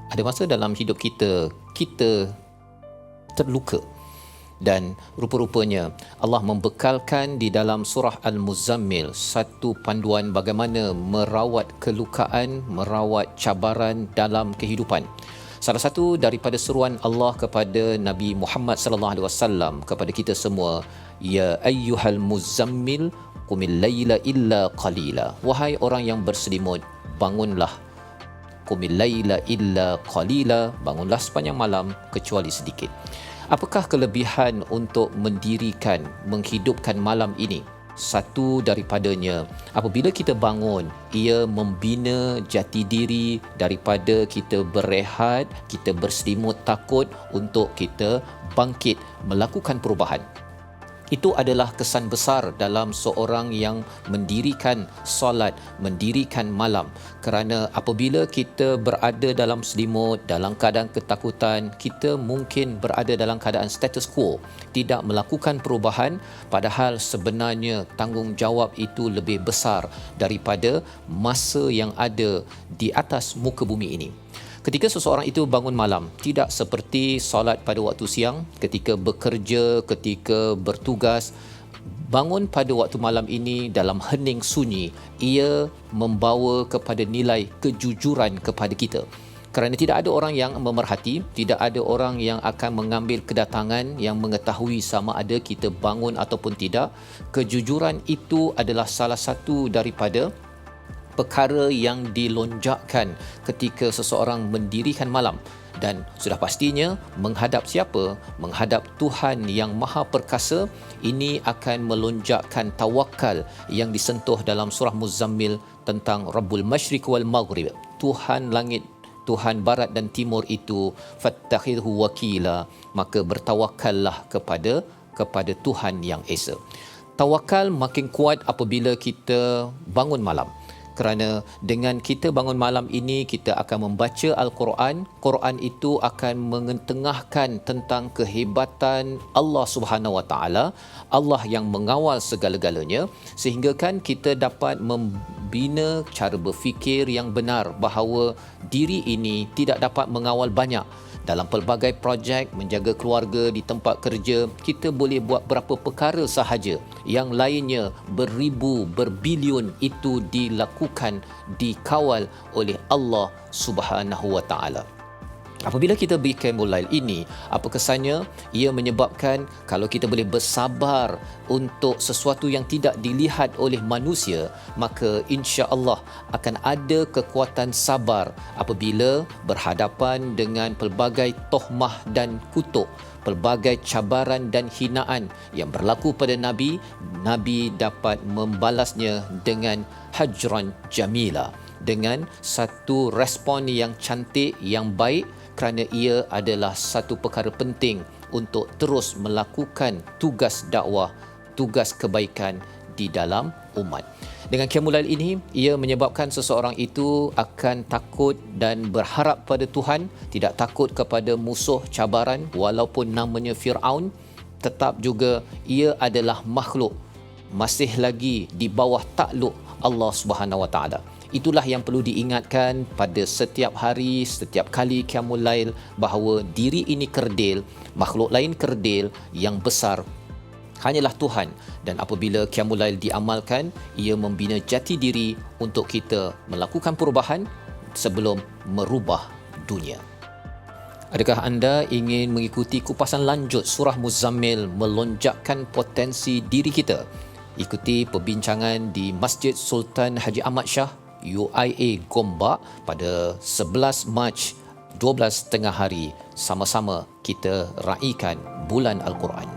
Ada masa dalam hidup kita terluka, dan rupa-rupanya Allah membekalkan di dalam surah Al-Muzammil satu panduan bagaimana merawat kelukaan, merawat cabaran dalam kehidupan. Salah satu daripada seruan Allah kepada Nabi Muhammad sallallahu alaihi wasallam kepada kita semua, ya ayyuhal muzammil qumil laila illa qalila. Wahai orang yang berselimut, bangunlah. Qumil laila illa qalila, bangunlah sepanjang malam kecuali sedikit. Apakah kelebihan untuk mendirikan, menghidupkan malam ini? Satu daripadanya, apabila kita bangun, ia membina jati diri daripada kita berehat, kita berselimut takut untuk kita bangkit, melakukan perubahan. Itu adalah kesan besar dalam seorang yang mendirikan solat, mendirikan malam. Kerana apabila kita berada dalam selimut, dalam keadaan ketakutan, kita mungkin berada dalam keadaan status quo, tidak melakukan perubahan, padahal sebenarnya tanggungjawab itu lebih besar daripada masa yang ada di atas muka bumi ini. Ketika seseorang itu bangun malam, tidak seperti solat pada waktu siang, ketika bekerja, ketika bertugas, bangun pada waktu malam ini dalam hening sunyi, ia membawa kepada nilai kejujuran kepada kita. Kerana tidak ada orang yang memerhati, tidak ada orang yang akan mengambil kedatangan yang mengetahui sama ada kita bangun ataupun tidak. Kejujuran itu adalah salah satu daripada perkara yang dilonjakkan ketika seseorang mendirikan malam, dan sudah pastinya menghadap siapa? Menghadap Tuhan yang Maha Perkasa. Ini akan melonjakkan tawakal yang disentuh dalam surah Muzammil tentang Rabbul Masyriq wal Maghrib, Tuhan langit, Tuhan barat dan timur itu, fattakhidhu wakila, maka bertawakallah kepada Tuhan yang Esa. Tawakal makin kuat apabila kita bangun malam. Kerana dengan kita bangun malam ini, kita akan membaca Al-Quran. Quran itu akan mengetengahkan tentang kehebatan Allah Subhanahu Wa Taala, Allah yang mengawal segala-galanya, sehingga kan kita dapat membina cara berfikir yang benar bahawa diri ini tidak dapat mengawal banyak. Dalam pelbagai projek, menjaga keluarga, di tempat kerja, kita boleh buat berapa perkara sahaja. Yang lainnya beribu, berbilion itu dilakukan, dikawal oleh Allah Subhanahu Wa Taala. Apabila kita qiyamul lail ini, apa kesannya? Ia menyebabkan kalau kita boleh bersabar untuk sesuatu yang tidak dilihat oleh manusia, maka insya-Allah akan ada kekuatan sabar apabila berhadapan dengan pelbagai tohmah dan kutuk, pelbagai cabaran dan hinaan yang berlaku pada Nabi. Nabi dapat membalasnya dengan hajran jamila, dengan satu respon yang cantik, yang baik, kerana ia adalah satu perkara penting untuk terus melakukan tugas dakwah, tugas kebaikan di dalam umat. Dengan qiyamul lail ini, ia menyebabkan seseorang itu akan takut dan berharap pada Tuhan, tidak takut kepada musuh cabaran, walaupun namanya Fir'aun, tetap juga ia adalah makhluk, masih lagi di bawah takluk Allah Subhanahu Wa Taala. Itulah yang perlu diingatkan pada setiap hari, setiap kali qiyamul lail, bahawa diri ini kerdil, makhluk lain kerdil, yang besar hanyalah Tuhan. Dan apabila qiyamul lail diamalkan, ia membina jati diri untuk kita melakukan perubahan sebelum merubah dunia. Adakah anda ingin mengikuti kupasan lanjut surah Muzammil melonjakkan potensi diri kita? Ikuti perbincangan di Masjid Sultan Haji Ahmad Shah UIA Gombak pada 11 Mac 12 tengah hari. Sama-sama kita raikan bulan Al-Quran.